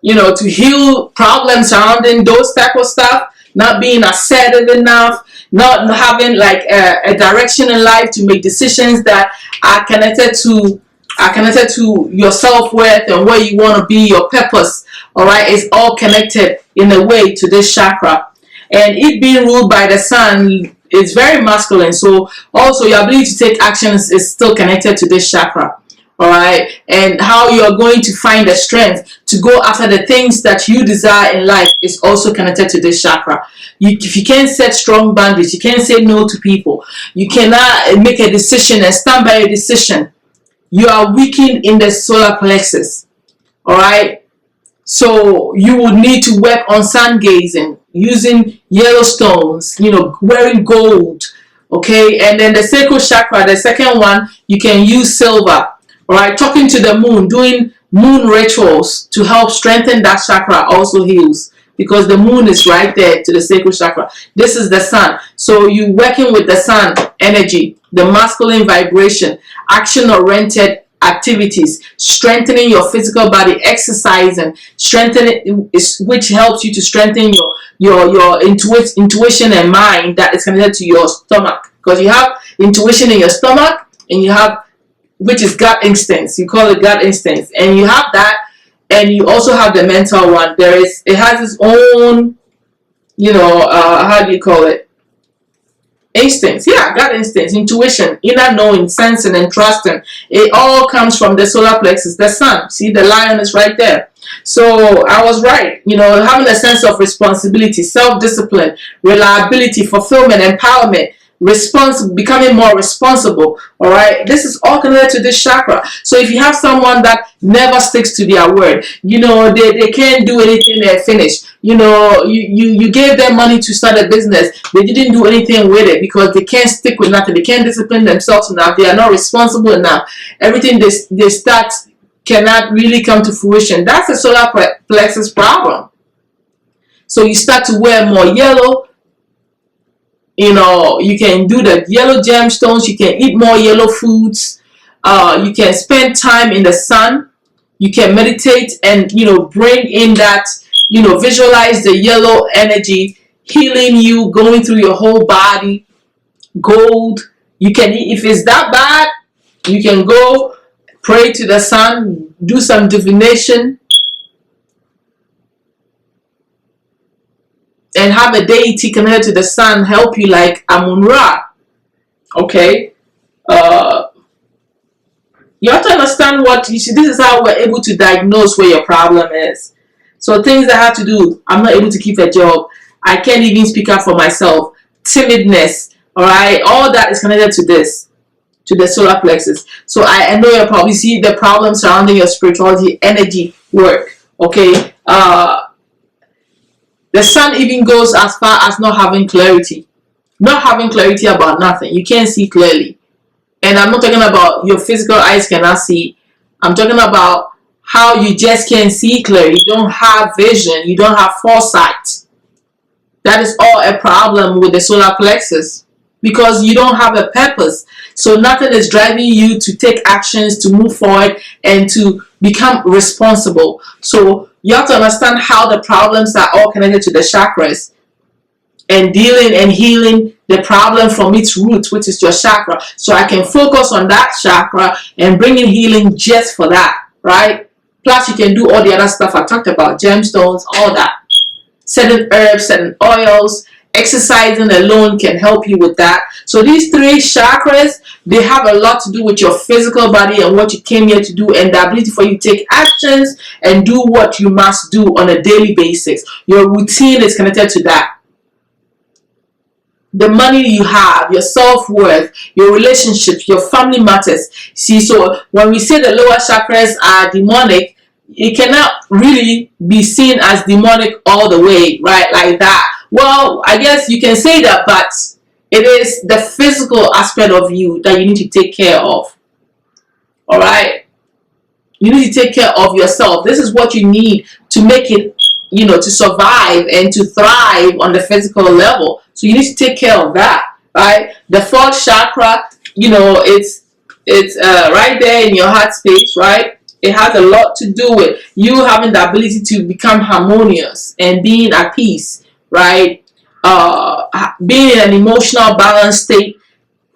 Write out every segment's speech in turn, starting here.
to heal problems surrounding those type of stuff, not being assertive enough, not having like a direction in life to make decisions that are connected to your self-worth and where you want to be, your purpose. All right, it's all connected in a way to this chakra, and it being ruled by the sun is very masculine. So also your ability to take actions is still connected to this chakra. All right, and how you're going to find the strength to go after the things that you desire in life is also connected to this chakra. If you can't set strong boundaries, you can't say no to people, you cannot make a decision and stand by a decision, you are weakened in the solar plexus. All right, so you would need to work on sun gazing, using yellow stones, wearing gold. Okay, and then the sacral chakra, the second one, you can use silver. All right, talking to the moon, doing moon rituals to help strengthen that chakra also heals, because the moon is right there to the sacral chakra. This is the sun. So you working with the sun energy, the masculine vibration, action-oriented activities, strengthening your physical body, exercising, strengthening, which helps you to strengthen your intuition and mind that is connected to your stomach, because you have intuition in your stomach, and you have, which is gut instincts. You call it gut instincts, and you have that, and you also have the mental one. It has its own, how do you call it? Instincts. Yeah, gut instincts, intuition, inner knowing, sensing, and trusting. It all comes from the solar plexus, the sun. See, the lion is right there. So I was right. Having a sense of responsibility, self-discipline, reliability, fulfillment, empowerment, becoming more responsible. All right, this is all connected to this chakra. So if you have someone that never sticks to their word, they can't do anything, they're finished. You gave them money to start a business, they didn't do anything with it because they can't stick with nothing, they can't discipline themselves enough, they are not responsible enough, everything they start cannot really come to fruition. That's a solar plexus problem. So you start to wear more yellow. You can do the yellow gemstones, you can eat more yellow foods, you can spend time in the sun, you can meditate and bring in that, visualize the yellow energy healing you, going through your whole body. Gold, you can, if it's that bad, you can go pray to the sun, do some divination, and have a deity connected to the sun help you, like Amun-Ra. Okay, you have to understand what you see. This is how we're able to diagnose where your problem is. So things that have to do, I'm not able to keep a job, I can't even speak up for myself, timidness. All right, all that is connected to this, to the solar plexus. So I know you're probably see the problem surrounding your spirituality, energy, work. Okay, the sun even goes as far as not having clarity about nothing. You can't see clearly. And I'm not talking about your physical eyes cannot see. I'm talking about how you just can't see clearly. You don't have vision. You don't have foresight. That is all a problem with the solar plexus, because you don't have a purpose. So nothing is driving you to take actions, to move forward, and to become responsible. So you have to understand how the problems are all connected to the chakras, and dealing and healing the problem from its root, which is your chakra. So I can focus on that chakra and bring in healing just for that, right? Plus you can do all the other stuff I talked about, gemstones, all that. Certain herbs, certain oils, exercising alone can help you with that. So these three chakras, they have a lot to do with your physical body and what you came here to do, and the ability for you to take actions and do what you must do on a daily basis. Your routine is connected to that. The money you have, your self-worth, your relationships, your family matters. See, so when we say the lower chakras are demonic, it cannot really be seen as demonic all the way, right? Like that. Well, I guess you can say that, but it is the physical aspect of you that you need to take care of. All right? You need to take care of yourself. This is what you need to make it, to survive and to thrive on the physical level. So you need to take care of that, right? The fourth chakra, it's right there in your heart space, right? It has a lot to do with you having the ability to become harmonious and being at peace, right? Being in an emotional balanced state,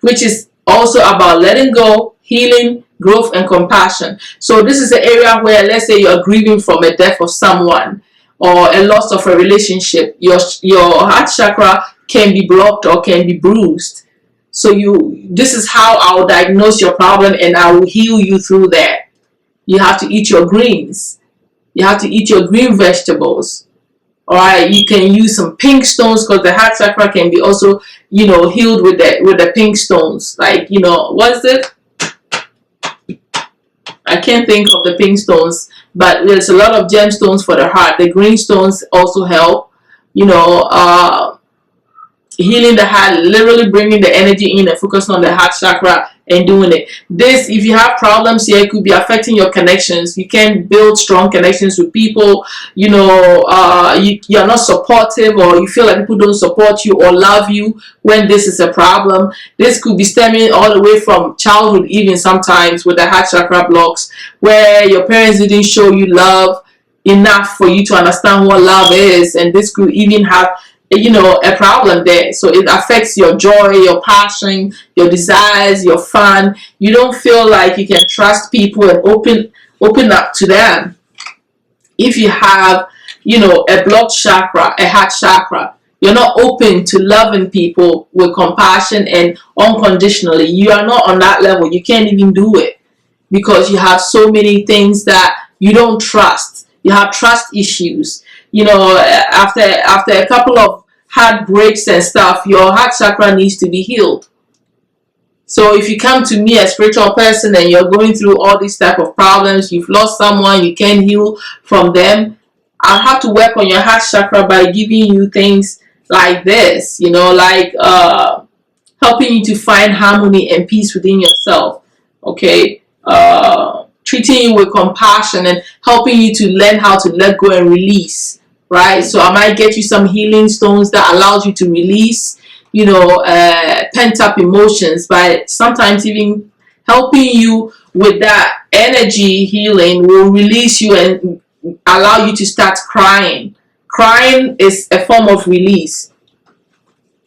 which is also about letting go, healing, growth, and compassion. So this is an area where, let's say, you're grieving from a death of someone or a loss of a relationship. Your heart chakra can be blocked or can be bruised. So this is how I will diagnose your problem and I will heal you through that. You have to eat your greens. You have to eat your green vegetables. Alright, you can use some pink stones because the heart chakra can be also, healed with the pink stones. Like, what's it? I can't think of the pink stones, but there's a lot of gemstones for the heart. The green stones also help. Healing the heart, literally bringing the energy in and focusing on the heart chakra and doing it. This, if you have problems here, it could be affecting your connections. You can't build strong connections with people. You're not supportive, or you feel like people don't support you or love you when this is a problem. This could be stemming all the way from childhood, even sometimes with the heart chakra blocks, where your parents didn't show you love enough for you to understand what love is, and this could even have a problem there. So it affects your joy, your passion, your desires, your fun. You don't feel like you can trust people and open up to them. If you have a blocked chakra, a heart chakra, you're not open to loving people with compassion and unconditionally. You are not on that level. You can't even do it because you have so many things that you don't trust. You have trust issues. After a couple of heartbreaks and stuff, your heart chakra needs to be healed. So if you come to me, a spiritual person, and you're going through all these type of problems, you've lost someone, you can't heal from them, I'll have to work on your heart chakra by giving you things like this, like helping you to find harmony and peace within yourself, okay? Treating you with compassion and helping you to learn how to let go and release, right? So I might get you some healing stones that allows you to release, pent up emotions, by sometimes even helping you with that energy. Healing will release you and allow you to start crying. Crying is a form of release.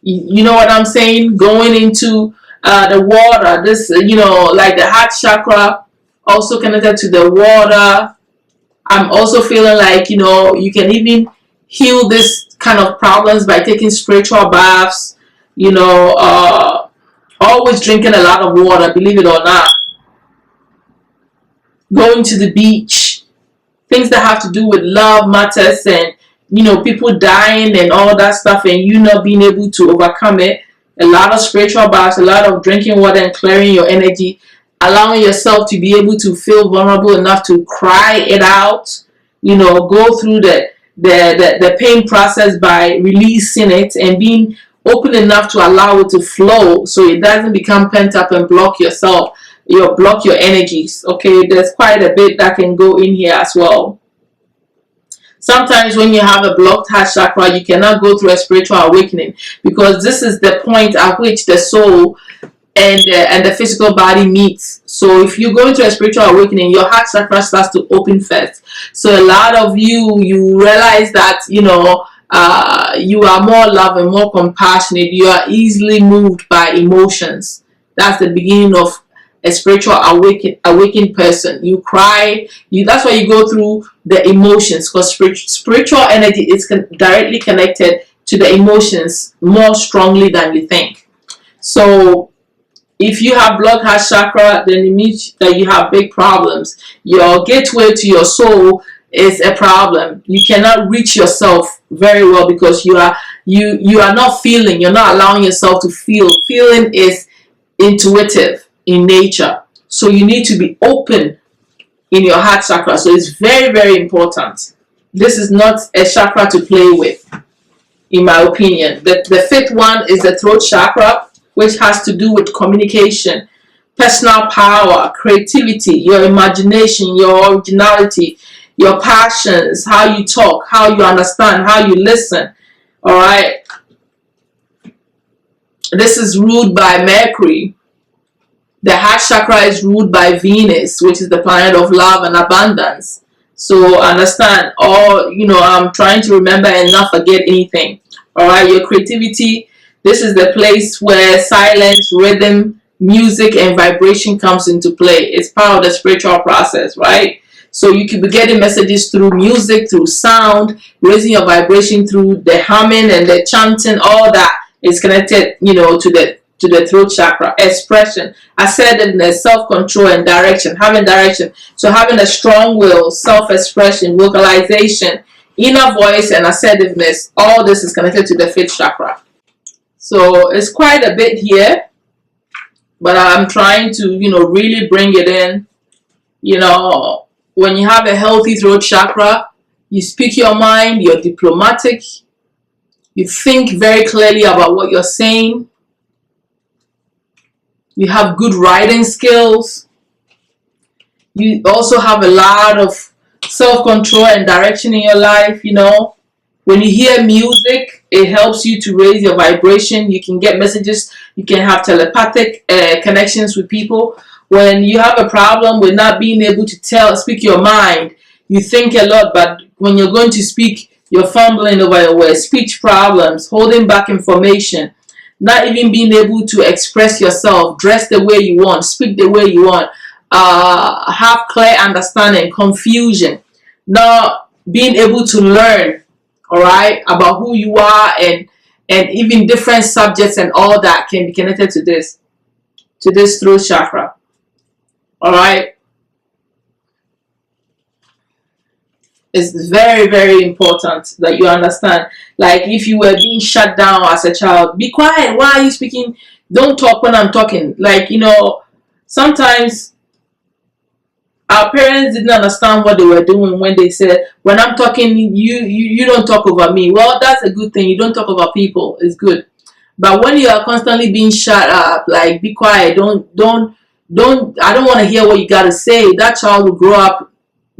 You know what I'm saying? Going into the water, this, like the heart chakra, also connected to the water. I'm also feeling like, you can even heal this kind of problems by taking spiritual baths, always drinking a lot of water, believe it or not. Going to the beach, things that have to do with love matters, and, people dying and all that stuff, and you not being able to overcome it. A lot of spiritual baths, a lot of drinking water and clearing your energy, allowing yourself to be able to feel vulnerable enough to cry it out, go through the pain process by releasing it and being open enough to allow it to flow so it doesn't become pent up and block yourself, block your energies. Okay, there's quite a bit that can go in here as well. Sometimes when you have a blocked heart chakra, you cannot go through a spiritual awakening, because this is the point at which the soul and the physical body meets. So if you go into a spiritual awakening, your heart chakra starts to open first. So a lot of you realize that you are more loving, more compassionate. You are easily moved by emotions. That's the beginning of a spiritual awakened person. You cry. That's why you go through the emotions, because spiritual energy is directly connected to the emotions more strongly than you think. So if you have blocked heart chakra, then it means that you have big problems. Your gateway to your soul is a problem. You cannot reach yourself very well because you are not feeling. You're not allowing yourself to feel. Feeling is intuitive in nature. So you need to be open in your heart chakra. So it's very, very important. This is not a chakra to play with, in my opinion. The fifth one is the throat chakra, which has to do with communication, personal power, creativity, your imagination, your originality, your passions, how you talk, how you understand, how you listen. All right. This is ruled by Mercury. The heart chakra is ruled by Venus, which is the planet of love and abundance. So understand, all, I'm trying to remember and not forget anything. All right, your creativity. This is the place where silence, rhythm, music, and vibration comes into play. It's part of the spiritual process, right? So you could be getting messages through music, through sound, raising your vibration through the humming and the chanting. All that is connected, to the throat chakra. Expression, assertiveness, self-control, and direction. Having direction. So having a strong will, self-expression, vocalization, inner voice, and assertiveness. All this is connected to the fifth chakra. So it's quite a bit here, but I'm trying to, really bring it in. When you have a healthy throat chakra, you speak your mind, you're diplomatic, you think very clearly about what you're saying, you have good writing skills, you also have a lot of self-control and direction in your life. When you hear music, it helps you to raise your vibration. You can get messages, you can have telepathic connections with people. When you have a problem with not being able to speak your mind, you think a lot, but when you're going to speak, you're fumbling over your words, speech problems, holding back information, not even being able to express yourself, dress the way you want, speak the way you want, have clear understanding, confusion, not being able to learn, all right, about who you are, and even different subjects and all that can be connected to this throat chakra. All right, it's very, very important that you understand. Like, if you were being shut down as a child, be quiet. Why are you speaking? Don't talk when I'm talking. Like, sometimes our parents didn't understand what they were doing when they said, when I'm talking, you don't talk over me. Well, that's a good thing. You don't talk over people. It's good. But when you are constantly being shut up, like, be quiet. I don't want to hear what you got to say. That child will grow up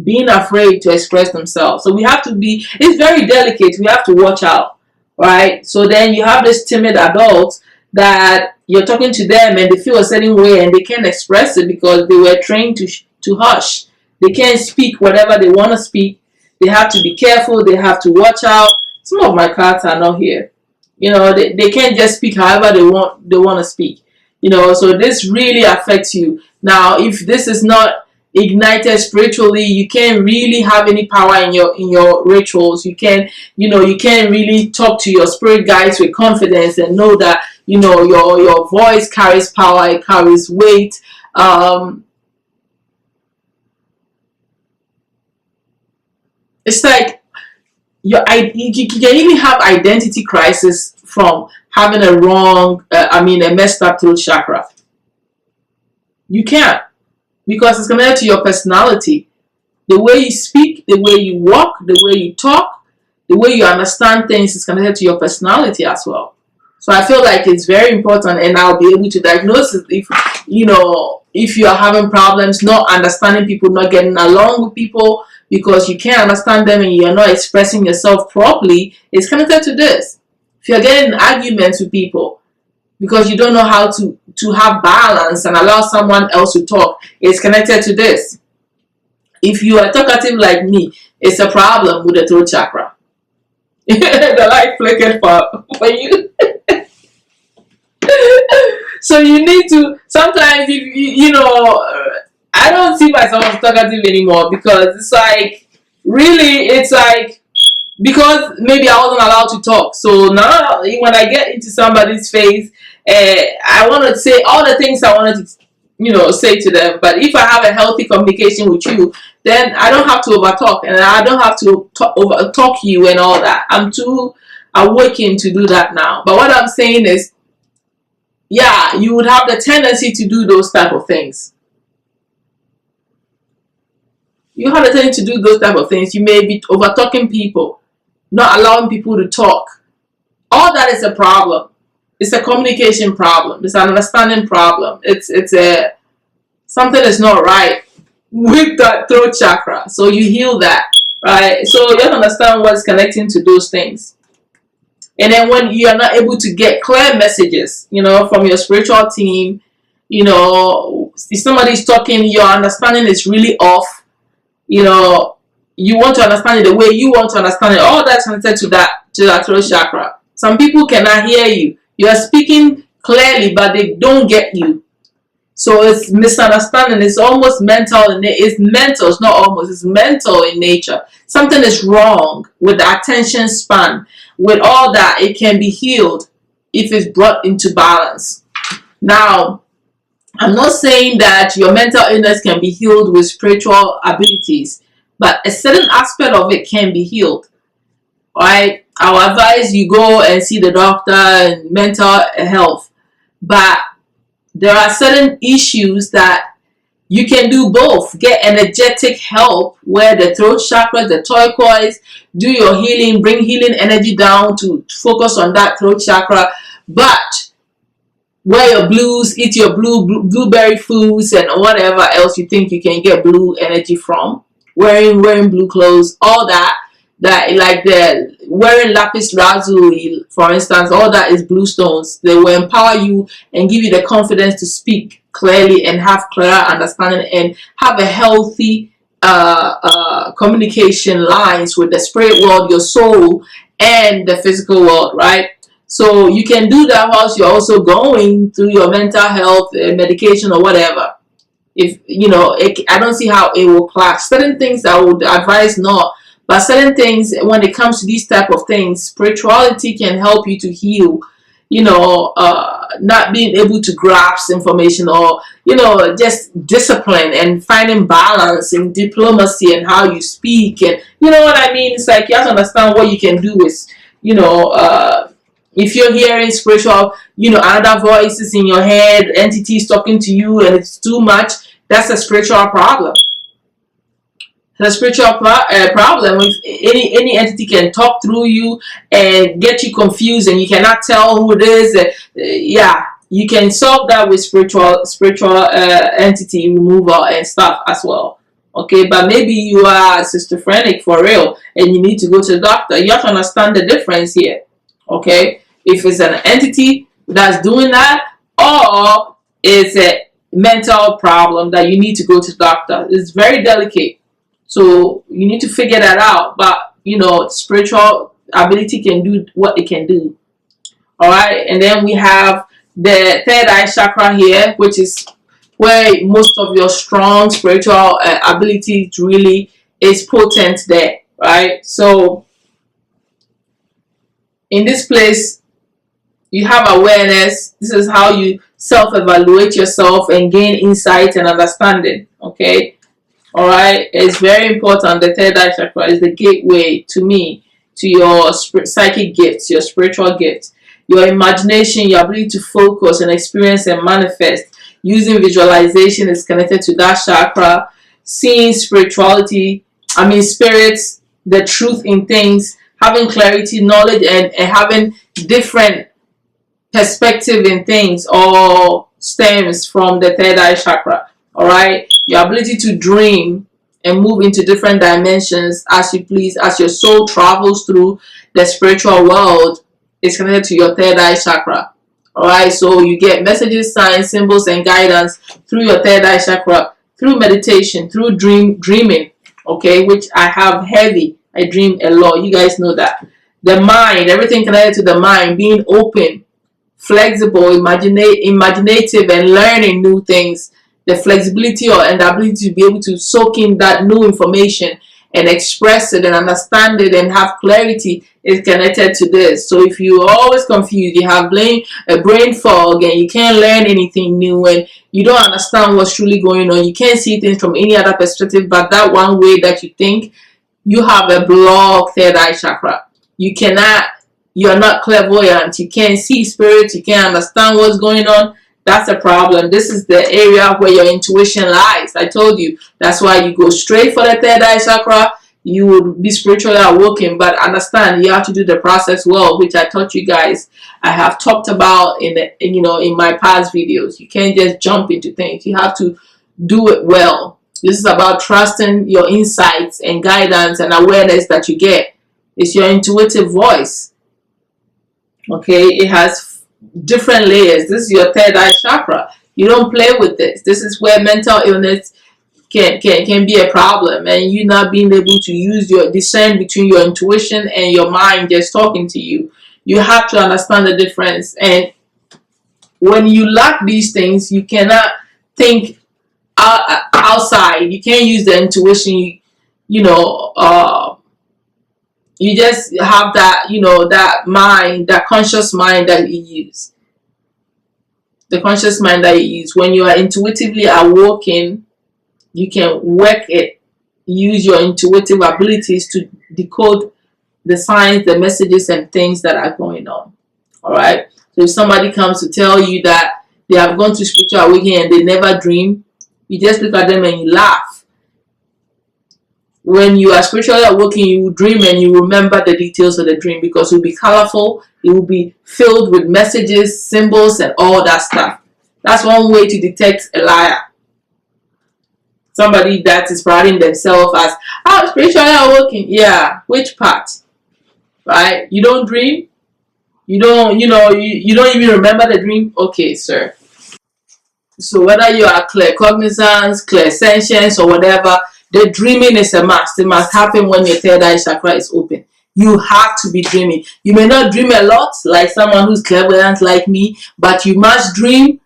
being afraid to express themselves. So we have to it's very delicate. We have to watch out, right? So then you have this timid adult that you're talking to them and they feel a certain way and they can't express it because they were trained to hush. They can't speak whatever they want to speak. They have to be careful. They have to watch out. Some of my cards are not here. They can't just speak however they want to speak. So this really affects you. Now, if this is not ignited spiritually, you can't really have any power in your rituals. You can't really talk to your spirit guides with confidence and know that your voice carries power, it carries weight. It's like you can even have identity crisis from having a messed up throat chakra. You can't, because it's connected to your personality. The way you speak, the way you walk, the way you talk, the way you understand things is connected to your personality as well. So I feel like it's very important, and I'll be able to diagnose it if you are having problems, not understanding people, not getting along with people because you can't understand them and you're not expressing yourself properly. It's connected to this. If you're getting arguments with people because you don't know how to have balance and allow someone else to talk, it's connected to this. If you are talkative like me, it's a problem with the throat chakra. The light flickered for you. So you need to, sometimes, if I don't see myself as talkative anymore because it's like, really, it's like, because maybe I wasn't allowed to talk. So now when I get into somebody's face, I want to say all the things I wanted to, say to them. But if I have a healthy communication with you, then I don't have to overtalk, and I don't have to overtalk you and all that. I'm too awakened to do that now. But what I'm saying is, yeah, you would have the tendency to do those type of things. You have the tendency to do those type of things. You may be overtalking people, not allowing people to talk. All that is a problem. It's a communication problem. It's an understanding problem. It's something is not right with that throat chakra. So you heal that, right? So you have to understand what's connecting to those things. And then when you are not able to get clear messages, from your spiritual team, You know, if somebody's talking, your understanding is really off. You know, you want to understand it the way you want to understand it. All that's connected to that throat chakra. Some people cannot hear you. You are speaking clearly, but they don't get you. So it's misunderstanding. It's almost mental. It's mental. It's not almost. It's mental in nature. Something is wrong with the attention span. With all that, it can be healed if it's brought into balance. Now, I'm not saying that your mental illness can be healed with spiritual abilities, but a certain aspect of it can be healed. Right? I will advise you go and see the doctor and mental health, but there are certain issues that you can do both. Get energetic help where the throat chakra, the turquoise, do your healing, bring healing energy down to focus on that throat chakra. But wear your blues, eat your blueberry foods and whatever else you think you can get blue energy from. Wearing blue clothes, all that like the wearing lapis lazuli, for instance, all that is blue stones. They will empower you and give you the confidence to speak clearly and have clearer understanding and have a healthy communication lines with the spirit world, your soul, and the physical world, right? So you can do that whilst you're also going through your mental health medication or whatever. If you know, I don't see how it will clash. Certain things I would advise not, but certain things, when it comes to these type of things, spirituality can help you to heal. You know, not being able to grasp information, or you know, just discipline and finding balance in diplomacy and how you speak, and you know what I mean. It's like you have to understand what you can do with, you know. If you're hearing spiritual, you know, other voices in your head, entities talking to you, and it's too much, that's a spiritual problem. The spiritual problem. If any entity can talk through you and get you confused, and you cannot tell who it is, yeah, you can solve that with spiritual entity removal and stuff as well. Okay, but maybe you are schizophrenic for real, and you need to go to the doctor. You have to understand the difference here. Okay, if it's an entity that's doing that, or it's a mental problem that you need to go to the doctor. It's very delicate, so you need to figure that out. But you know, spiritual ability can do what it can do. All right, and then we have the third eye chakra here, which is where most of your strong spiritual ability really is potent there, right? So in this place, you have awareness. This is how you self-evaluate yourself and gain insight and understanding. Okay, all right. It's very important. The third eye chakra is the gateway to me, to your psychic gifts, your spiritual gifts, your imagination, your ability to focus and experience and manifest. Using visualization is connected to that chakra. Seeing spirituality, spirits, the truth in things, having clarity, knowledge, and having different perspective in things all stems from the third eye chakra. All right, your ability to dream and move into different dimensions as you please, as your soul travels through the spiritual world, is connected to your third eye chakra. All right, so you get messages, signs, symbols, and guidance through your third eye chakra, through meditation, through dreaming. Okay, which I have heavy. I dream a lot. You guys know that. The mind, everything connected to the mind, being open, flexible, imaginative, and learning new things. The flexibility and the ability to be able to soak in that new information and express it and understand it and have clarity is connected to this. So if you're always confused, you have a brain fog, and you can't learn anything new, and you don't understand what's truly going on, you can't see things from any other perspective but that one way that you think, you have a blocked third eye chakra. You're not clairvoyant. You can't see spirits. You can't understand what's going on. That's a problem. This is the area where your intuition lies. I told you. That's why you go straight for the third eye chakra. You would be spiritually awoken, but understand you have to do the process well, which I taught you guys. I have talked about in my past videos. You can't just jump into things. You have to do it well. This is about trusting your insights and guidance and awareness that you get. It's your intuitive voice. Okay, it has different layers. This is your third eye chakra. You don't play with this. This is where mental illness can be a problem, and you not being able to use your discern between your intuition and your mind just talking to you. You have to understand the difference. And when you lack these things, you cannot think outside. You can't use the intuition. You know, you just have that, that mind, that conscious mind that you use. The conscious mind that you use. When you are intuitively awoken, you can work it, use your intuitive abilities to decode the signs, the messages, and things that are going on. All right. So if somebody comes to tell you that they have gone to spiritual awakening and they never dream, you just look at them and you laugh. When you are spiritually awakened, you will dream and you remember the details of the dream, because it will be colorful, it will be filled with messages, symbols, and all that stuff. That's one way to detect a liar. Somebody that is parading themselves as, I'm spiritually awoken. Yeah, which part? Right? You don't dream? You don't, you don't even remember the dream? Okay, sir. So whether you are claircognizance, clairsentience, or whatever, the dreaming is a must. It must happen when your third eye chakra is open. You have to be dreaming. You may not dream a lot, like someone who's clairvoyant like me, but you must dream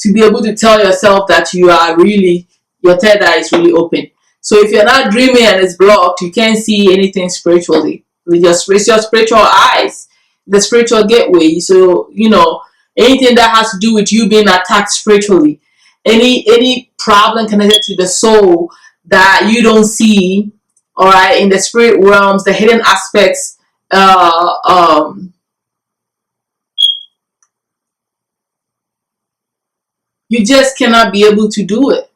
to be able to tell yourself that you are really, your third eye is really open. So if you're not dreaming and it's blocked, you can't see anything spiritually. With your spiritual eyes, the spiritual gateway. So, anything that has to do with you being attacked spiritually, any problem connected to the soul that you don't see, all right, in the spirit realms, the hidden aspects, you just cannot be able to do it.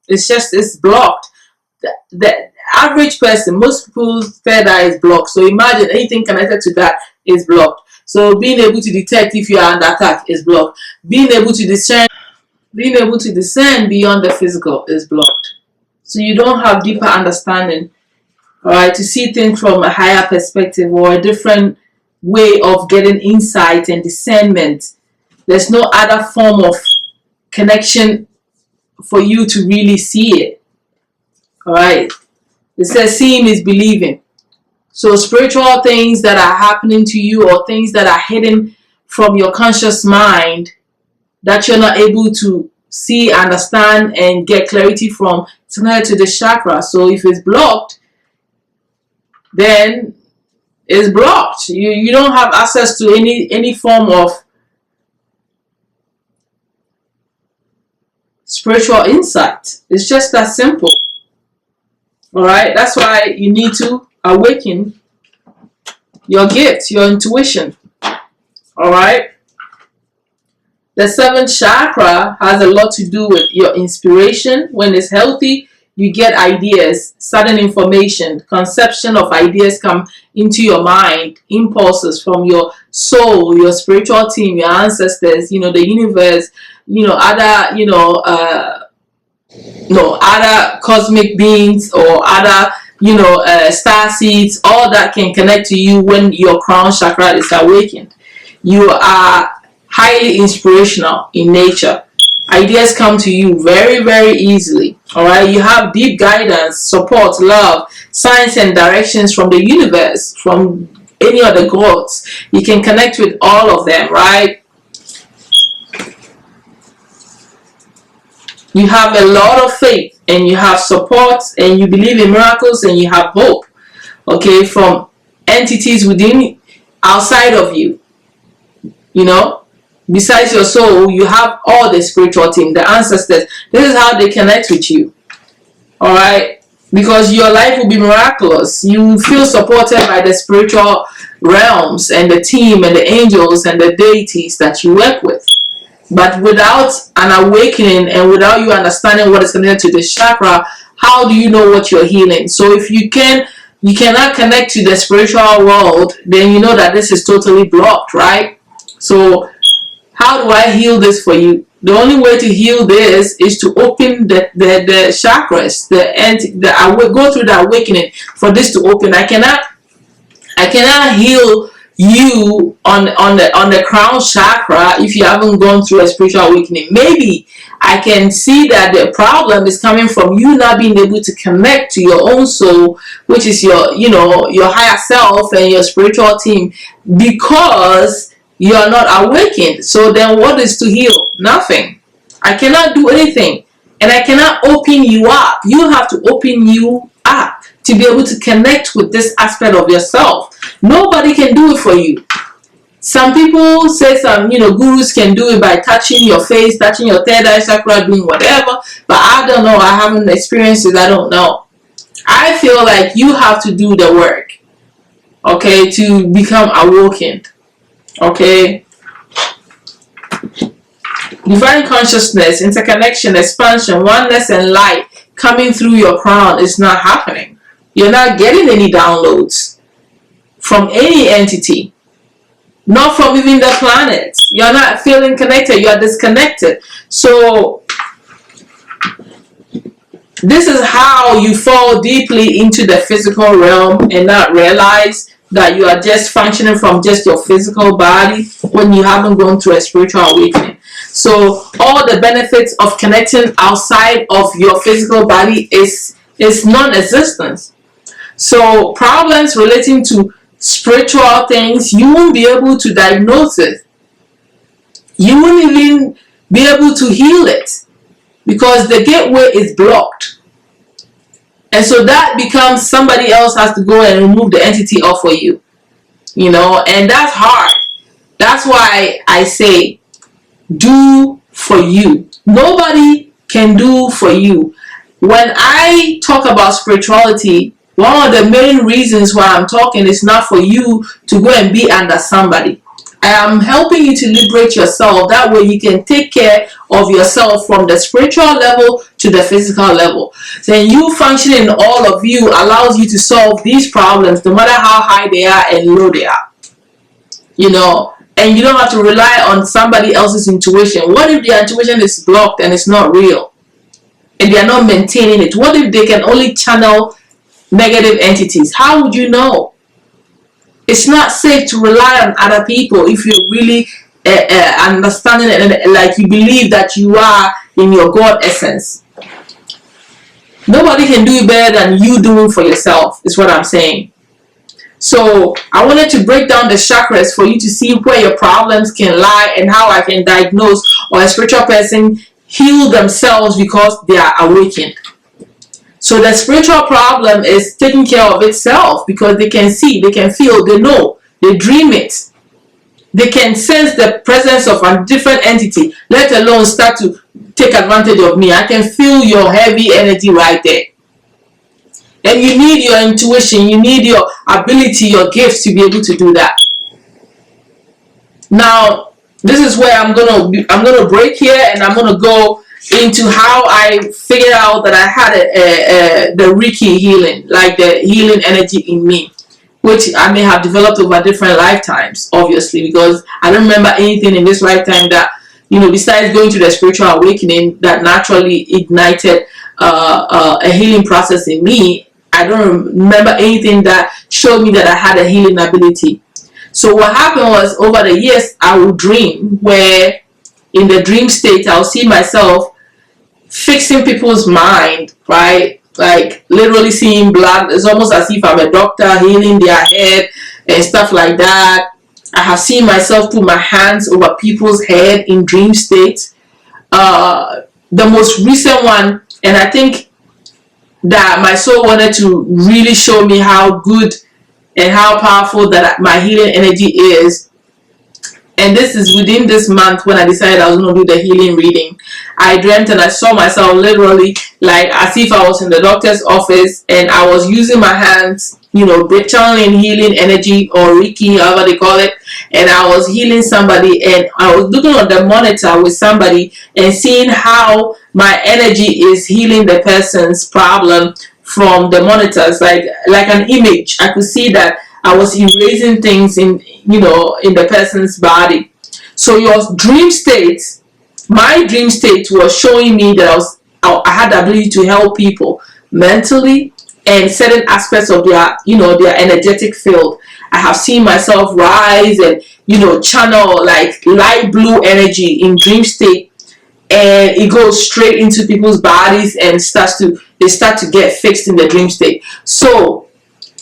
It's blocked. The average person, most people's third eye is blocked. So imagine anything connected to that is blocked. So being able to detect if you are under attack is blocked. Being able to discern beyond the physical is blocked. So you don't have deeper understanding, all right, to see things from a higher perspective or a different way of getting insight and discernment. There's no other form of connection for you to really see it. All right. It says seeing is believing. So spiritual things that are happening to you, or things that are hidden from your conscious mind that you're not able to see, understand, and get clarity from, it's connected to the chakra. So if it's blocked, then it's blocked. You don't have access to any form of spiritual insight. It's just that simple. All right. That's why you need to awaken your gift, your intuition. All right. The seventh chakra has a lot to do with your inspiration. When it's healthy, you get ideas, sudden information, conception of ideas come into your mind, impulses from your soul, your spiritual team, your ancestors, the universe, other cosmic beings, or other, star seeds. All that can connect to you when your crown chakra is awakened. You are highly inspirational in nature. Ideas come to you very, very easily. All right. You have deep guidance, support, love, signs, and directions from the universe, from any of the gods. You can connect with all of them, right? You have a lot of faith, and you have support, and you believe in miracles, and you have hope, okay, from entities within, outside of you. Besides your soul, you have all the spiritual team, the ancestors. This is how they connect with you. All right? Because your life will be miraculous. You feel supported by the spiritual realms and the team and the angels and the deities that you work with. But without an awakening and without you understanding what is connected to the chakra, how do you know what you're healing? So if you cannot connect to the spiritual world, then you know that this is totally blocked, right? So how do I heal this for you? The only way to heal this is to open the chakras, I will go through the awakening for this to open. I cannot heal you on the crown chakra, if you haven't gone through a spiritual awakening, maybe I can see that the problem is coming from you not being able to connect to your own soul, which is your, you know, your higher self and your spiritual team, because you are not awakened. So then what is to heal? Nothing. I cannot do anything, and I cannot open you up. You have to open you up to be able to connect with this aspect of yourself. Nobody can do it for you. Some people say some, you know, gurus can do it by touching your face, touching your third eye chakra, doing whatever. But I don't know. I haven't experienced it. I don't know. I feel like you have to do the work, okay, to become awakened, okay? Divine consciousness, interconnection, expansion, oneness, and light coming through your crown is not happening. You're not getting any downloads from any entity. Not from even the planets. You're not feeling connected. You are disconnected. So this is how you fall deeply into the physical realm and not realize that you are just functioning from just your physical body when you haven't gone through a spiritual awakening. So all the benefits of connecting outside of your physical body is non-existent. So problems relating to spiritual things, you won't be able to diagnose it. You won't even be able to heal it because the gateway is blocked. And so that becomes somebody else has to go and remove the entity off for you. You know, and that's hard. That's why I say do for you. Nobody can do for you. When I talk about spirituality, one of the main reasons why I'm talking is not for you to go and be under somebody. I am helping you to liberate yourself. That way you can take care of yourself from the spiritual level to the physical level. Then you functioning in all of you allows you to solve these problems no matter how high they are and low they are. You know, and you don't have to rely on somebody else's intuition. What if their intuition is blocked and it's not real? And they are not maintaining it? What if they can only channel negative entities? How would you know? It's not safe to rely on other people if you're really understanding and like you believe that you are in your God essence. Nobody can do it better than you doing for yourself, is what I'm saying. So I wanted to break down the chakras for you to see where your problems can lie and how I can diagnose or a spiritual person heal themselves because they are awakened. So the spiritual problem is taking care of itself because they can see, they can feel, they know, they dream it. They can sense the presence of a different entity, let alone start to take advantage of me. I can feel your heavy energy right there. And you need your intuition, you need your ability, your gifts to be able to do that. Now, this is where I'm gonna break here and I'm gonna go into how I figured out that I had the Reiki healing, like the healing energy in me, which I may have developed over different lifetimes, obviously, because I don't remember anything in this lifetime that, you know, besides going to the spiritual awakening that naturally ignited a healing process in me. I don't remember anything that showed me that I had a healing ability. So what happened was, over the years, I would dream where in the dream state, I'll see myself fixing people's mind, right? Like literally seeing blood. It's almost as if I'm a doctor healing their head and stuff like that. I have seen myself put my hands over people's head in dream states. The most recent one, and I think that my soul wanted to really show me how good and how powerful that my healing energy is. And this is within this month when I decided I was going to do the healing reading. I dreamt and I saw myself literally like as if I was in the doctor's office and I was using my hands, you know, channeling healing energy or Reiki, however they call it. And I was healing somebody and I was looking on the monitor with somebody and seeing how my energy is healing the person's problem from the monitors, like an image. I could see that I was erasing things in, you know, in the person's body. So your dream state, my dream state was showing me that I had the ability to help people mentally and certain aspects of their, you know, their energetic field. I have seen myself rise and, channel like light blue energy in dream state, and it goes straight into people's bodies and they start to get fixed in the dream state. So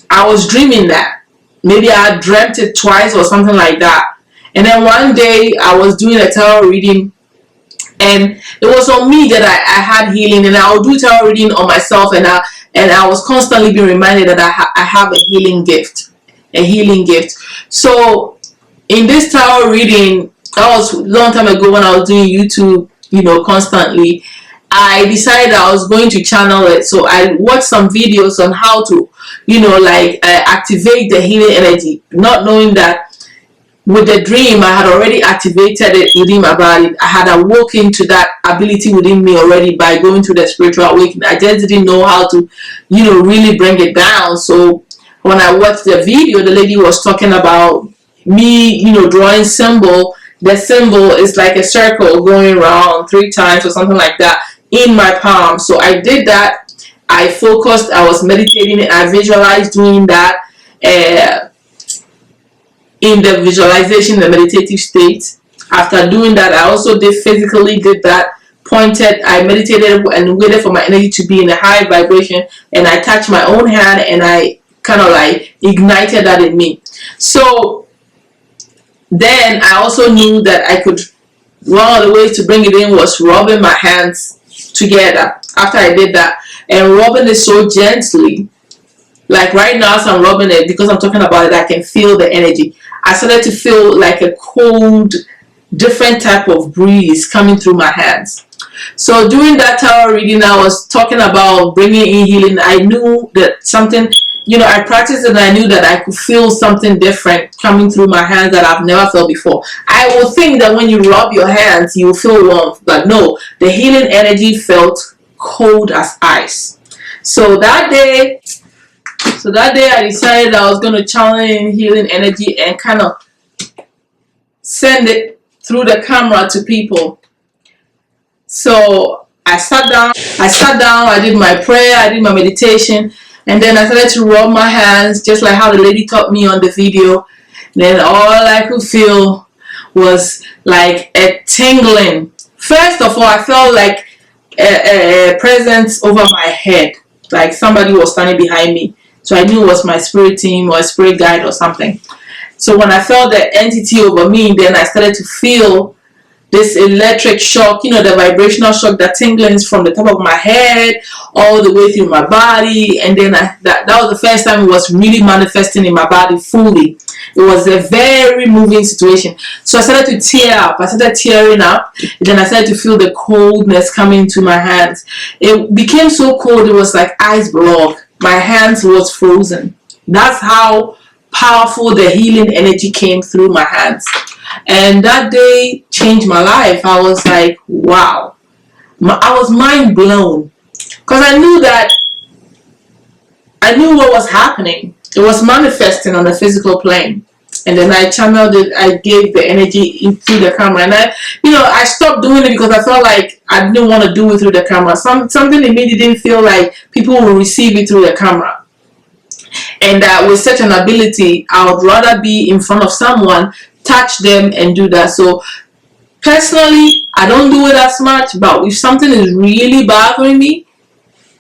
I was dreaming that. Maybe I dreamt it twice or something like that. And then one day I was doing a tarot reading, and it was on me that I had healing, and I would do tarot reading on myself, and I was constantly being reminded that I have a healing gift. So in this tarot reading, that was a long time ago when I was doing YouTube, constantly, I decided I was going to channel it. So I watched some videos on how to, activate the healing energy, not knowing that with the dream I had already activated it within my body. I had awoken to that ability within me already by going through the spiritual awakening. I just didn't know how to, really bring it down. So when I watched the video, the lady was talking about me, drawing symbol. The symbol is like a circle going around 3 times or something like that in my palm. So I did that. I focused, I was meditating, and I visualized doing that in the visualization, the meditative state. After doing that, I also physically did that. I meditated and waited for my energy to be in a high vibration, and I touched my own hand and I kind of like ignited that in me. So then I also knew that I could, one of the ways to bring it in was rubbing my hands together after I did that, and rubbing it so gently. Like right now, as I'm rubbing it, because I'm talking about it, I can feel the energy. I started to feel like a cold, different type of breeze coming through my hands. So during that tarot reading, I was talking about bringing in healing. I knew that something, I practiced it, and I knew that I could feel something different coming through my hands that I've never felt before. I would think that when you rub your hands, you will feel warmth, but no, the healing energy felt cold as ice. So that day I decided I was going to channel in healing energy and kind of send it through the camera to people. So I sat down, I did my prayer, I did my meditation, and then I started to rub my hands just like how the lady taught me on the video. And then all I could feel was like a tingling. First of all, I felt like a presence over my head, like somebody was standing behind me. So I knew it was my spirit team or a spirit guide or something. So when I felt the entity over me, then I started to feel this electric shock, the vibrational shock, that tinglings from the top of my head all the way through my body. And then that was the first time it was really manifesting in my body fully. It was a very moving situation. So I started to tear up. I started tearing up. And then I started to feel the coldness coming into my hands. It became so cold, it was like ice block. My hands was frozen. That's how powerful the healing energy came through my hands. And that day changed my life. I was like, wow. I was mind blown. Because I knew what was happening. It was manifesting on the physical plane. And then I channeled it. I gave the energy through the camera. And I stopped doing it because I felt like I didn't want to do it through the camera. Something in me didn't feel like people will receive it through the camera. And with such an ability, I would rather be in front of someone, touch them, and do that. So personally, I don't do it as much. But if something is really bothering me,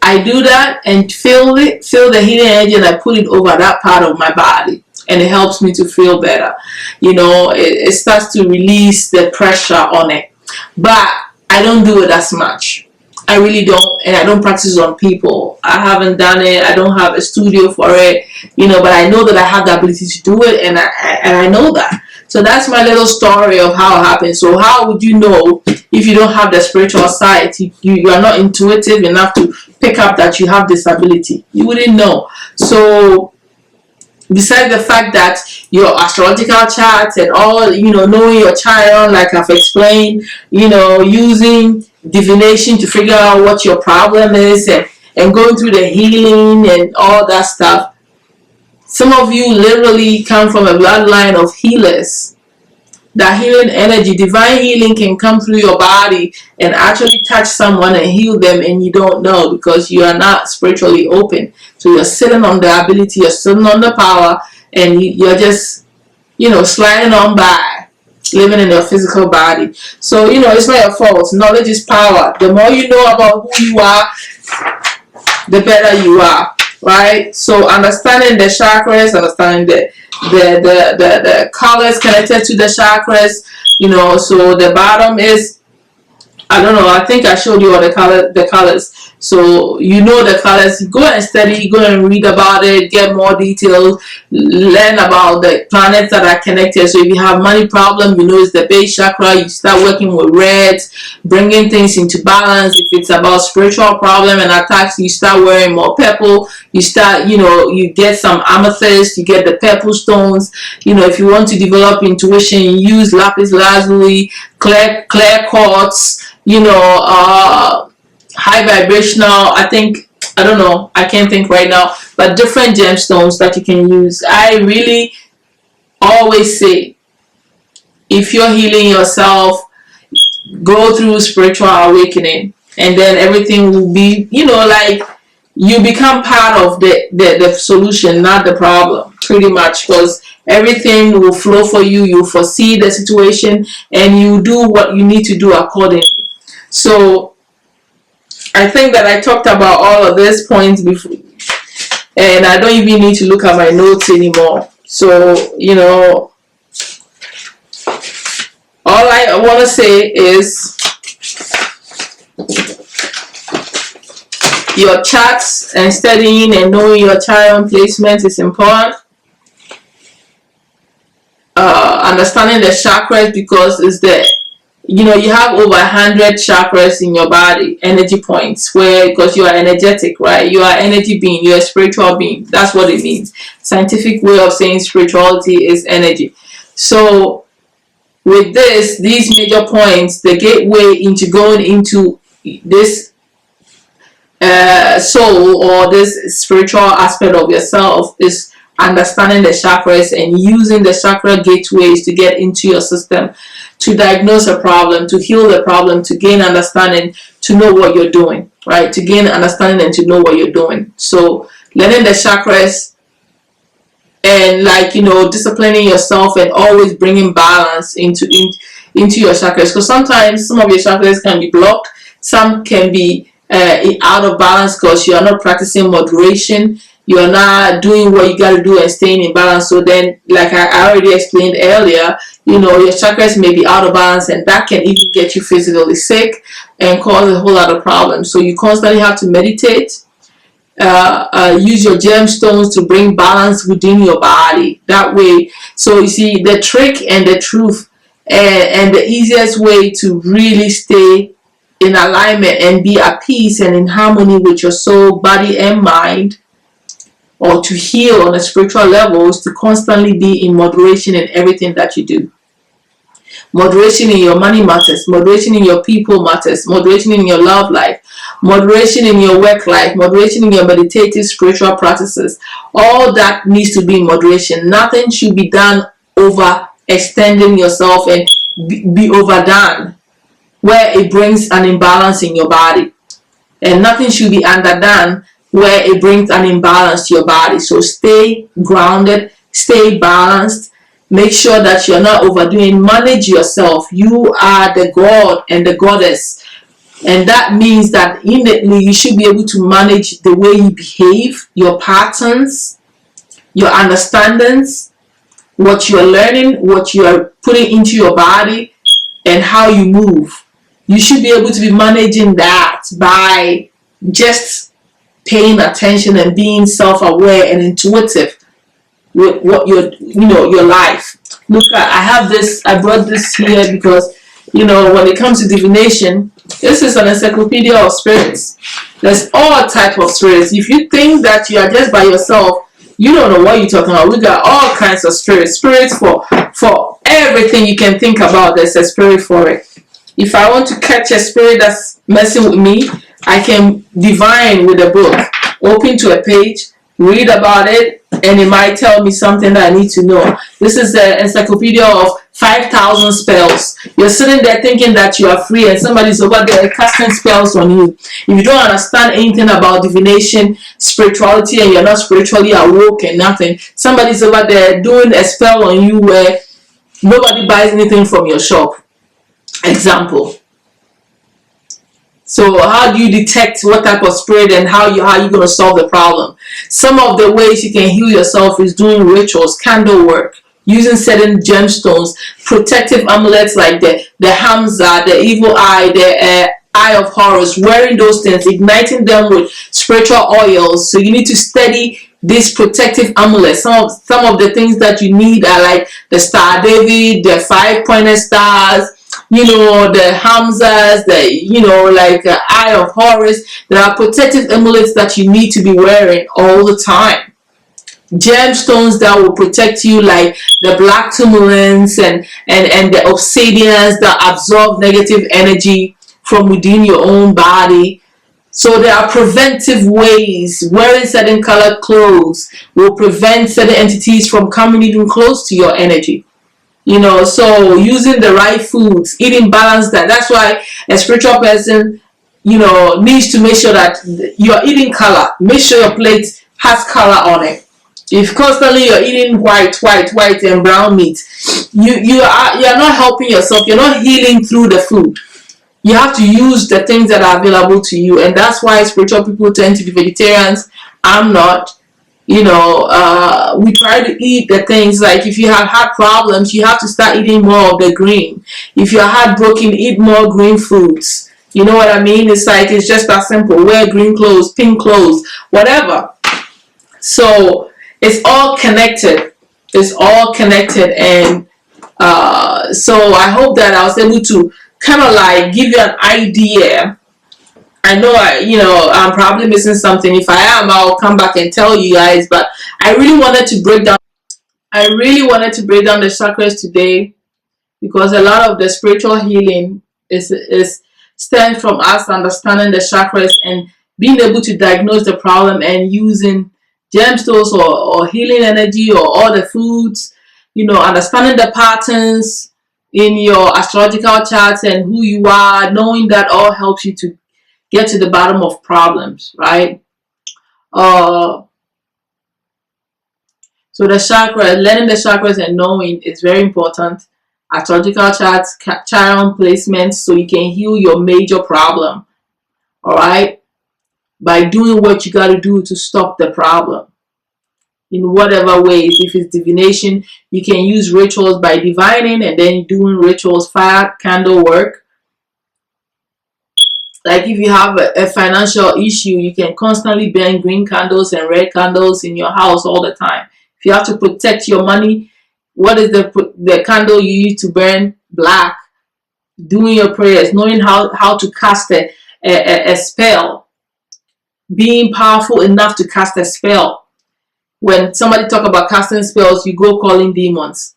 I do that and feel the healing energy, and I put it over that part of my body. And it helps me to feel better. It starts to release the pressure on it. But I don't do it as much. I really don't. And I don't practice on people. I haven't done it. I don't have a studio for it. But I know that I have the ability to do it. And I know that. So that's my little story of how it happened. So how would you know if you don't have the spiritual side? You are not intuitive enough to pick up that you have this ability. You wouldn't know. So besides the fact that your astrological charts and all, knowing your child, like I've explained, using divination to figure out what your problem is, and going through the healing and all that stuff. Some of you literally come from a bloodline of healers. That healing energy, divine healing, can come through your body and actually touch someone and heal them, and you don't know because you are not spiritually open. So you're sitting on the ability, you're sitting on the power, and you're just, sliding on by, living in your physical body. So, it's not your fault. Knowledge is power. The more you know about who you are, the better you are, right? So understanding the chakras, understanding the colors connected to the chakras, so the bottom is, I don't know, I think I showed you all the colors. So the colors, go and study, go and read about it, get more details, learn about the planets that are connected. So if you have money problem, it's the base chakra, you start working with reds, bringing things into balance. If it's about spiritual problem and attacks, you start wearing more purple, you start, you get some amethyst, you get the purple stones. If you want to develop intuition, you use lapis lazuli, clear quartz, high vibrational, I don't know, I can't think right now, but different gemstones that you can use. I really always say, if you're healing yourself, go through spiritual awakening, and then everything will be, like you become part of the solution, not the problem, pretty much, because everything will flow for you. You foresee the situation and you do what you need to do accordingly. So I think that I talked about all of these points before, and I don't even need to look at my notes anymore. So, all I want to say is your charts and studying and knowing your chiron placement is important. Understanding the chakras, because it's you have over 100 chakras in your body, energy points, because you are energetic, right? You are energy being, you're a spiritual being. That's what it means. Scientific way of saying spirituality is energy. So with these major points, the gateway into going into this soul or this spiritual aspect of yourself is understanding the chakras and using the chakra gateways to get into your system, to diagnose a problem, to heal the problem, to gain understanding, to know what you're doing, right? To gain understanding and to know what you're doing. So learning the chakras and disciplining yourself and always bringing balance into your chakras, because sometimes some of your chakras can be blocked, some can be out of balance because you are not practicing moderation. You are not doing what you got to do and staying in balance. So then, like I already explained earlier, your chakras may be out of balance, and that can even get you physically sick and cause a whole lot of problems. So you constantly have to meditate, use your gemstones to bring balance within your body. That way, so you see, the trick and the truth and the easiest way to really stay in alignment and be at peace and in harmony with your soul, body, and mind, or to heal on a spiritual level, is to constantly be in moderation in everything that you do. Moderation in your money matters, moderation in your people matters, moderation in your love life, moderation in your work life, moderation in your meditative spiritual practices. All that needs to be in moderation. Nothing should be done over extending yourself and be overdone, where it brings an imbalance in your body, and nothing should be underdone where it brings an imbalance to your body. So stay grounded, stay balanced, make sure that you're not overdoing. Manage yourself. You are the god and the goddess, and that means that innately you should be able to manage the way you behave, your patterns, your understandings, what you are learning, what you are putting into your body, and how you move. You should be able to be managing that by just paying attention and being self-aware and intuitive with what your life. Look, I have this, I brought this here because, when it comes to divination, this is an encyclopedia of spirits. There's all types of spirits. If you think that you are just by yourself, you don't know what you're talking about. We got all kinds of spirits. Spirits for everything you can think about, there's a spirit for it. If I want to catch a spirit that's messing with me, I can divine with a book, open to a page, read about it, and it might tell me something that I need to know. This is the encyclopedia of 5,000 spells. You're sitting there thinking that you are free and somebody's over there casting spells on you. If you don't understand anything about divination, spirituality, and you're not spiritually awoke and nothing, somebody's over there doing a spell on you where nobody buys anything from your shop. Example. So how do you detect what type of spirit and how you going to solve the problem? Some of the ways you can heal yourself is doing rituals, candle work, using certain gemstones, protective amulets like the Hamza, the evil eye, the eye of Horus, wearing those things, igniting them with spiritual oils. So you need to study these protective amulets. Some of the things that you need are like the Star David, the 5-pointed stars, the Hamzas, the like eye of Horus. There are protective amulets that you need to be wearing all the time. Gemstones that will protect you, like the black tourmalines and the obsidians that absorb negative energy from within your own body. So there are preventive ways. Wearing certain colored clothes will prevent certain entities from coming even close to your energy. So using the right foods, eating balanced diet. That's why a spiritual person, needs to make sure that you're eating color. Make sure your plate has color on it. If constantly you're eating white and brown meat, you're not helping yourself. You're not healing through the food. You have to use the things that are available to you, and that's why spiritual people tend to be vegetarians. I'm not. We try to eat the things, like if you have had problems, you have to start eating more of the green. If you're heartbroken, eat more green foods. You know what I mean? It's just that simple. Wear green clothes, pink clothes, whatever. So it's all connected. It's all connected. And so I hope that I was able to kind of like give you an idea. I know I'm probably missing something. If I am, I'll come back and tell you guys. But I really wanted to break down the chakras today, because a lot of the spiritual healing is stems from us understanding the chakras and being able to diagnose the problem and using gemstones or healing energy or all the foods, understanding the patterns in your astrological charts and who you are. Knowing that all helps you to get to the bottom of problems, right? So the chakras, learning the chakras and knowing is very important. Astrological charts, chiron placements, so you can heal your major problem, all right? By doing what you got to do to stop the problem in whatever ways. If it's divination, you can use rituals by divining and then doing rituals, fire, candle work. Like if you have a financial issue, you can constantly burn green candles and red candles in your house all the time. If you have to protect your money, what is the candle you use to burn? Black. Doing your prayers, knowing how to cast a spell, being powerful enough to cast a spell. When somebody talk about casting spells, you go calling demons.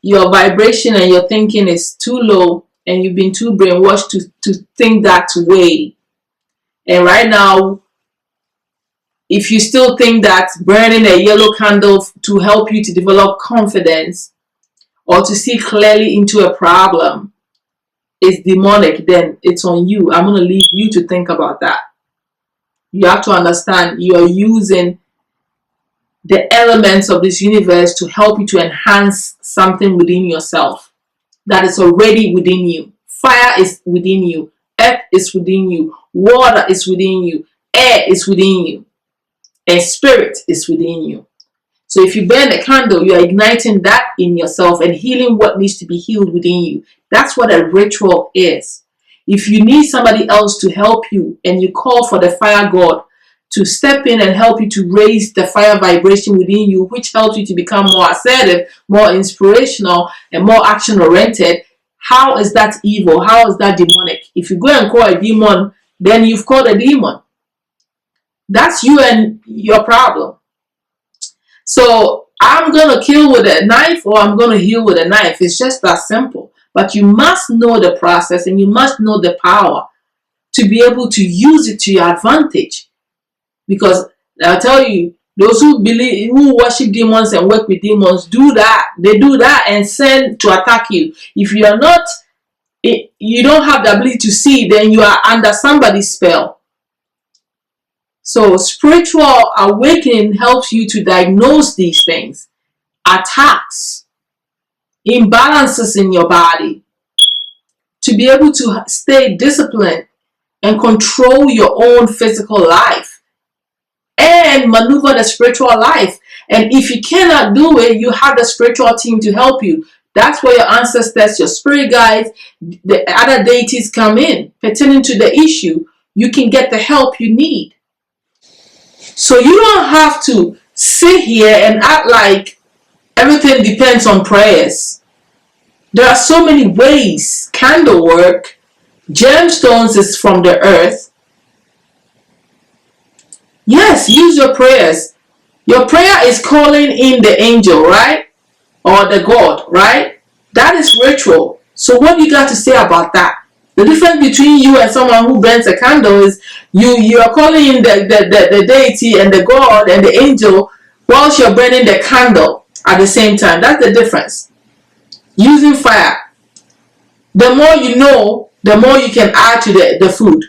Your vibration and your thinking is too low, and you've been too brainwashed to think that way. And right now, if you still think that burning a yellow candle to help you to develop confidence or to see clearly into a problem is demonic, then it's on you. I'm going to leave you to think about that. You have to understand you're using the elements of this universe to help you to enhance something within yourself that is already within you. Fire is within you. Earth is within you. Water is within you. Air is within you. And spirit is within you. So if you burn a candle, you are igniting that in yourself and healing what needs to be healed within you. That's what a ritual is. If you need somebody else to help you and you call for the fire god to step in and help you to raise the fire vibration within you, which helps you to become more assertive, more inspirational, and more action-oriented, how is that evil? How is that demonic? If you go and call a demon, then you've called a demon. That's you and your problem. So I'm going to kill with a knife or I'm going to heal with a knife. It's just that simple. But you must know the process and you must know the power to be able to use it to your advantage. Because I'll tell you, Those who believe, who worship demons and work with demons, do that. They do that and send to attack you. If you are not, you don't have the ability to see, then you are under somebody's spell. So spiritual awakening helps you to diagnose these things, attacks, imbalances in your body, to be able to stay disciplined and control your own physical life and maneuver the spiritual life. And if you cannot do it, you have the spiritual team to help you. That's where your ancestors, your spirit guides, the other deities come in pertaining to the issue. You can get the help you need. So you don't have to sit here and act like everything depends on prayers. There are so many ways. Candle work, gemstones is from the earth. Yes, use your prayers. Your prayer is calling in the angel, right? Or the God, right? That is ritual. So what do you got to say about that? The difference between you and someone who burns a candle is you are calling in the deity and the God and the angel whilst you're burning the candle at the same time. That's the difference. Using fire. The more you know, the more you can add to the food.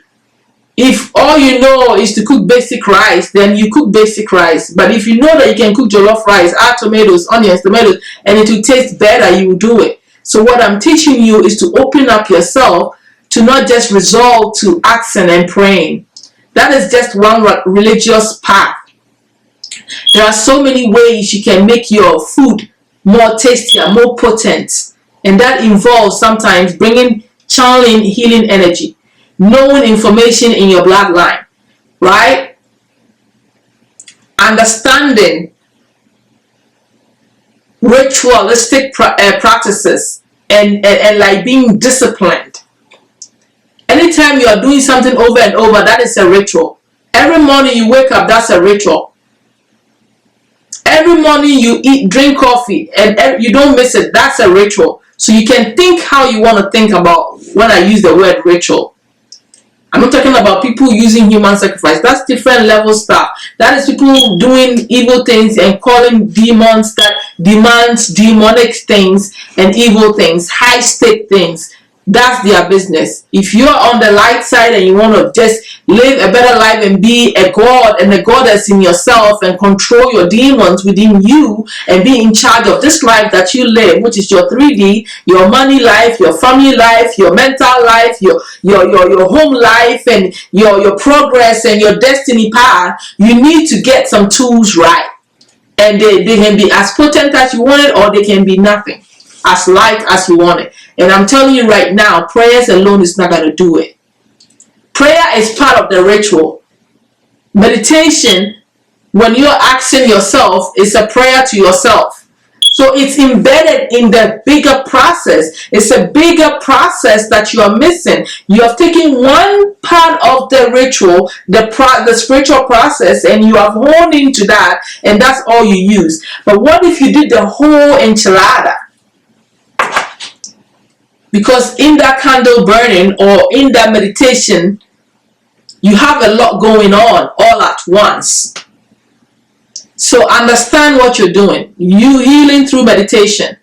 If all you know is to cook basic rice, then you cook basic rice. But if you know that you can cook jollof rice, add tomatoes, onions, tomatoes, and it will taste better, you will do it. So what I'm teaching you is to open up yourself to not just resort to asking and praying. That is just one religious path. There are so many ways you can make your food more tastier, more potent. And that involves sometimes channeling healing energy, knowing information in your bloodline, right? Understanding ritualistic practices and like being disciplined. Anytime you are doing something over and over, that is a ritual. Every morning you wake up, that's a ritual. Every morning you drink coffee and you don't miss it, that's a ritual. So you can think how you want to think about when I use the word ritual. I'm not talking about people using human sacrifice. That's different level stuff. That is people doing evil things and calling demons that demands demonic things and evil things, high stake things. That's their business. If you're on the light side and you want to just live a better life and be a god and a goddess in yourself and control your demons within you and be in charge of this life that you live, which is your 3D, your money life, your family life, your mental life, your home life, and your progress and your destiny path, you need to get some tools right. And they can be as potent as you want it, or they can be nothing, as light as you want it. And I'm telling you right now, prayers alone is not going to do it. Prayer is part of the ritual. Meditation, when you're asking yourself, is a prayer to yourself. So it's embedded in the bigger process. It's a bigger process that you are missing. You have taken one part of the ritual, the spiritual process, and you have honed into that, and that's all you use. But what if you did the whole enchilada? Because in that candle burning or in that meditation, you have a lot going on all at once. So understand what you're doing. You healing through meditation.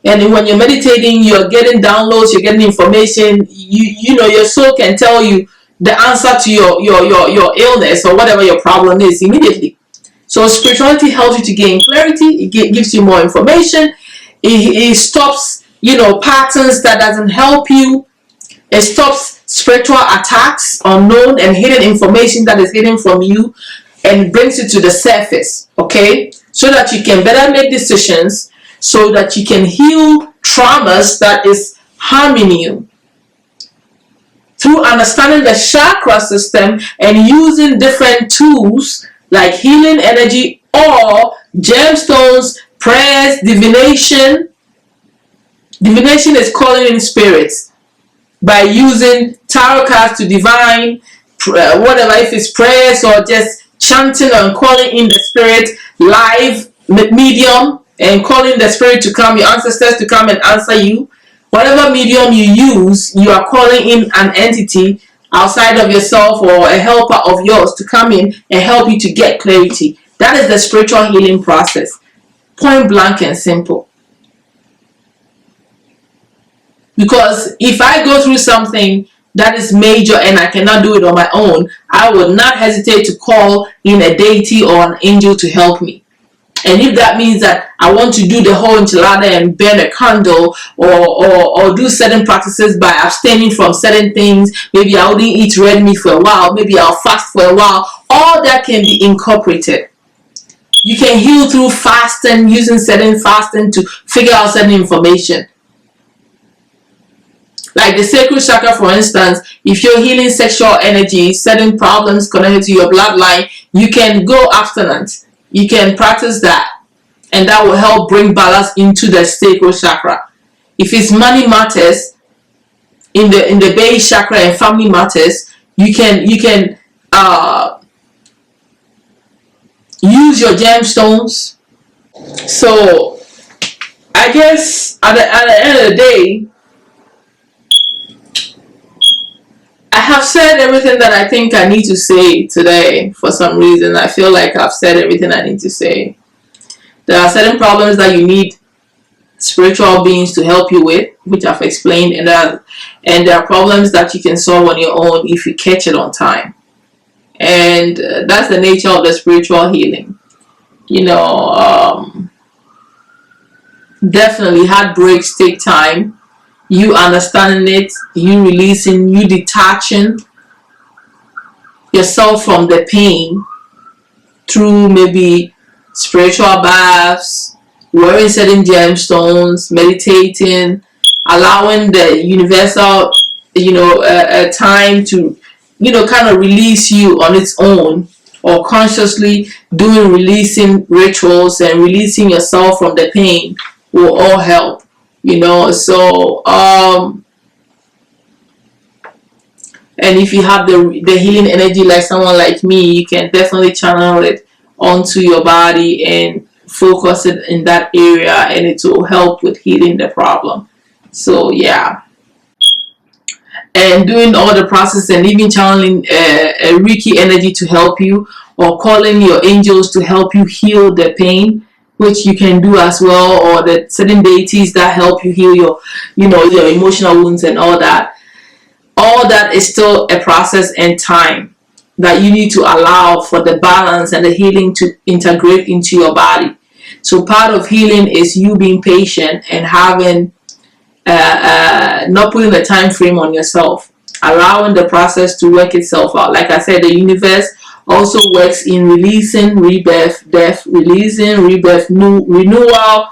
And when you're meditating, you're getting downloads, you're getting information. You know, your soul can tell you the answer to your illness or whatever your problem is immediately. So spirituality helps you to gain clarity. It gives you more information. It stops patterns that doesn't help you. It stops spiritual attacks, unknown and hidden information that is hidden from you, and brings it to the surface, okay? So that you can better make decisions, so that you can heal traumas that is harming you. Through understanding the chakra system and using different tools like healing energy or gemstones, prayers, divination. Divination is calling in spirits by using tarot cards to divine whatever, if it's prayers or just chanting and calling in the spirit, live medium, and calling the spirit to come, your ancestors to come and answer you. Whatever medium you use, you are calling in an entity outside of yourself or a helper of yours to come in and help you to get clarity. That is the spiritual healing process. Point blank and simple. Because if I go through something that is major and I cannot do it on my own, I would not hesitate to call in a deity or an angel to help me. And if that means that I want to do the whole enchilada and burn a candle, or do certain practices by abstaining from certain things, maybe I wouldn't eat red meat for a while, maybe I'll fast for a while, all that can be incorporated. You can heal through fasting, using certain fasting to figure out certain information. Like the sacral chakra, for instance, if you're healing sexual energy, certain problems connected to your bloodline, you can go abstinent. You can practice that, and that will help bring balance into the sacral chakra. If it's money matters in the base chakra and family matters, you can use your gemstones. So I guess at the end of the day, I have said everything that I think I need to say today. For some reason, I feel like I've said everything I need to say. There are certain problems that you need spiritual beings to help you with, which I've explained, and there are problems that you can solve on your own if you catch it on time. And that's the nature of the spiritual healing. Definitely heartbreaks take time. You understanding it, you releasing, you detaching yourself from the pain through maybe spiritual baths, wearing certain gemstones, meditating, allowing the universal, time to, kind of release you on its own, or consciously doing releasing rituals and releasing yourself from the pain will all help. So and if you have the healing energy like someone like me, you can definitely channel it onto your body and focus it in that area, and it will help with healing the problem. So yeah, and doing all the process and even channeling a Reiki energy to help you, or calling your angels to help you heal the pain, which you can do as well, or the certain deities that help you heal your emotional wounds and all that. All that is still a process and time that you need to allow for the balance and the healing to integrate into your body. So part of healing is you being patient and having not putting a time frame on yourself, allowing the process to work itself out. Like I said, the universe also works in releasing, rebirth, death, releasing, rebirth, renewal,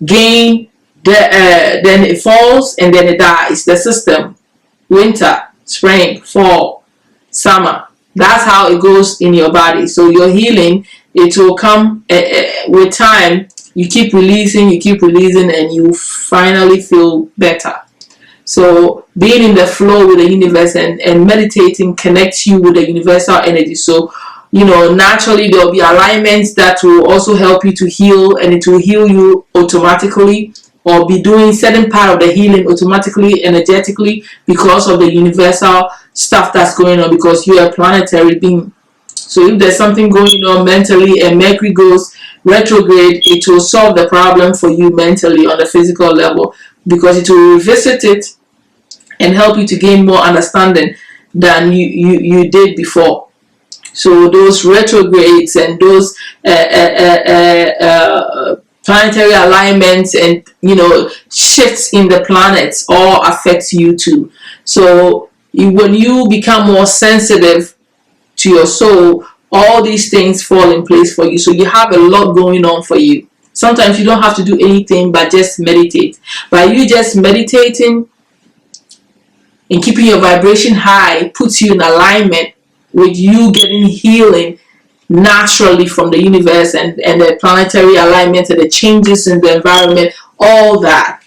gain, then it falls and then it dies. The system, winter, spring, fall, summer. That's how it goes in your body. So your healing, it will come with time. You keep releasing, and you finally feel better. So being in the flow with the universe and meditating connects you with the universal energy. So, naturally there will be alignments that will also help you to heal, and it will heal you automatically, or be doing certain part of the healing automatically, energetically, because of the universal stuff that's going on, because you're a planetary being. So if there's something going on mentally and Mercury goes retrograde, it will solve the problem for you mentally on the physical level, because it will revisit it and help you to gain more understanding than you did before. So those retrogrades and those planetary alignments and shifts in the planets all affect you too. So when you become more sensitive to your soul, all these things fall in place for you. So you have a lot going on for you. Sometimes you don't have to do anything but just meditate. By you just meditating and keeping your vibration high puts you in alignment with you getting healing naturally from the universe and the planetary alignment and the changes in the environment, all that.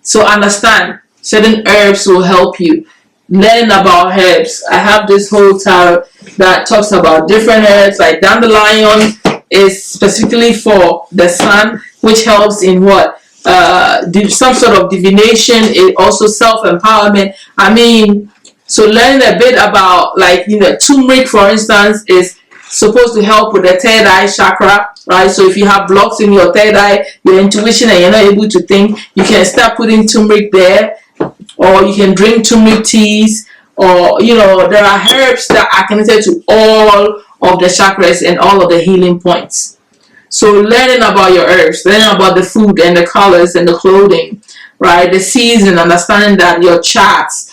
So understand, certain herbs will help you. Learn about herbs. I have this whole tarot that talks about different herbs, like dandelion is specifically for the sun, which helps in what? Some sort of divination, it also self-empowerment. So learning a bit about, like, turmeric, for instance, is supposed to help with the third eye chakra, right? So if you have blocks in your third eye, your intuition, and you're not able to think, you can start putting turmeric there, or you can drink turmeric teas, or there are herbs that are connected to all of the chakras and all of the healing points. So learning about your herbs, learning about the food and the colors and the clothing, right? The season, understanding that your charts.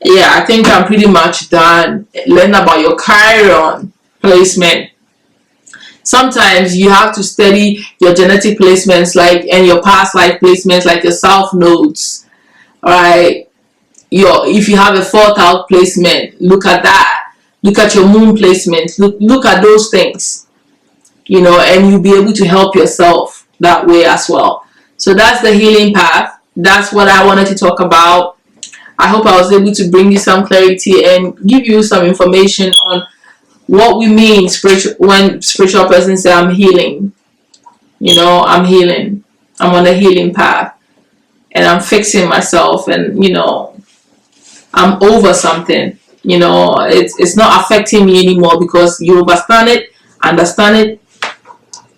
Yeah, I think I'm pretty much done. Learn about your Chiron placement. Sometimes you have to study your genetic placements, and your past life placements, like your south nodes, right? If you have a fourth house placement, look at that. Look at your moon placement. Look at those things, and you'll be able to help yourself that way as well. So that's the healing path. That's what I wanted to talk about. I hope I was able to bring you some clarity and give you some information on what we mean when spiritual persons say I'm healing. I'm healing. I'm on a healing path. And I'm fixing myself, and I'm over something. It's not affecting me anymore, because you understand it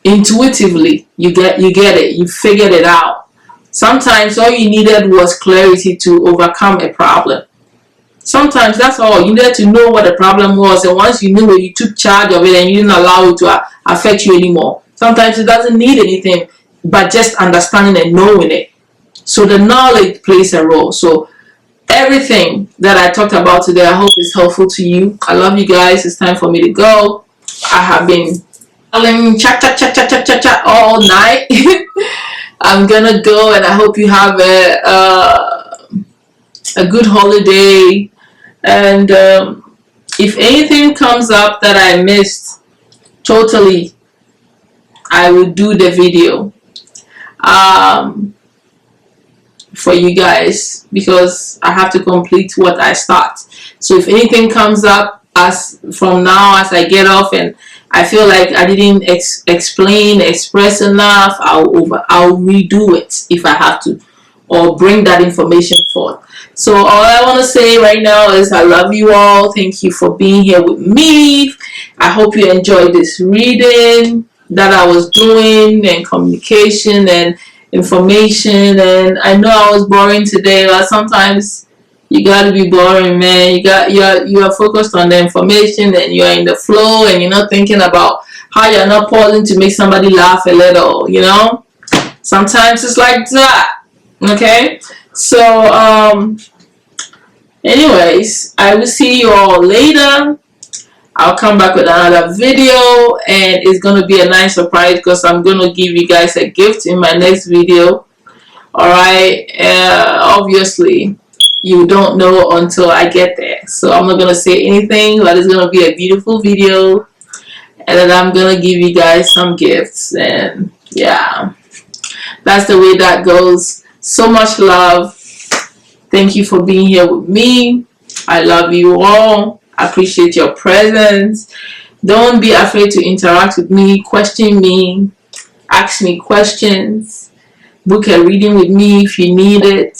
intuitively. You get it. You figured it out. Sometimes all you needed was clarity to overcome a problem. Sometimes that's all. You needed to know what the problem was, and once you knew it, you took charge of it and you didn't allow it to affect you anymore. Sometimes it doesn't need anything but just understanding and knowing it. So the knowledge plays a role. So everything that I talked about today, I hope is helpful to you. I love you guys. It's time for me to go. I have been chat all night. I'm gonna go, and I hope you have a good holiday. And if anything comes up that I missed totally, I will do the video for you guys, because I have to complete what I start. So if anything comes up from now as I get off and I feel like I didn't express enough, I'll redo it if I have to, or bring that information forth. So all I want to say right now is I love you all. Thank you for being here with me. I hope you enjoyed this reading that I was doing, and communication and information. And I know I was boring today, but sometimes you gotta be boring, man. You are focused on the information, and you're in the flow, and you're not thinking about how you're not pausing to make somebody laugh a little. Sometimes it's like that. Okay, so anyways, I will see you all later. I'll come back with another video, and it's gonna be a nice surprise, because I'm gonna give you guys a gift in my next video. Alright, obviously you don't know until I get there, so I'm not gonna say anything, but it's gonna be a beautiful video, and then I'm gonna give you guys some gifts. And yeah, that's the way that goes. So much love. Thank you for being here with me. I love you all. I appreciate your presence. Don't be afraid to interact with me, question me, ask me questions, book a reading with me if you need it.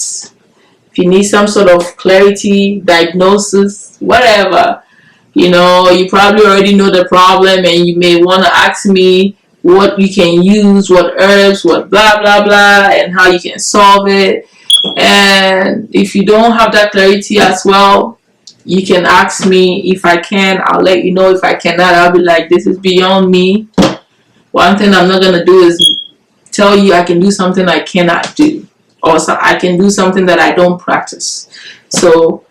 If you need some sort of clarity, diagnosis, whatever, you probably already know the problem, and you may want to ask me what you can use, what herbs, what blah blah blah, and how you can solve it. And if you don't have that clarity as well, you can ask me. If I can, I'll let you know. If I cannot, I'll be like, this is beyond me. One thing I'm not gonna do is tell you I can do something I cannot do, or I can do something that I don't practice. So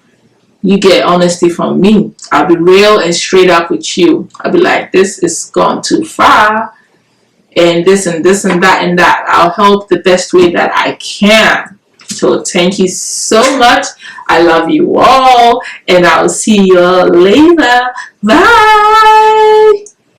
you get honesty from me. I'll be real and straight up with you. I'll be like, this is gone too far, and this and this and that and that. I'll help the best way that I can. So thank you so much. I love you all, and I'll see you later. Bye.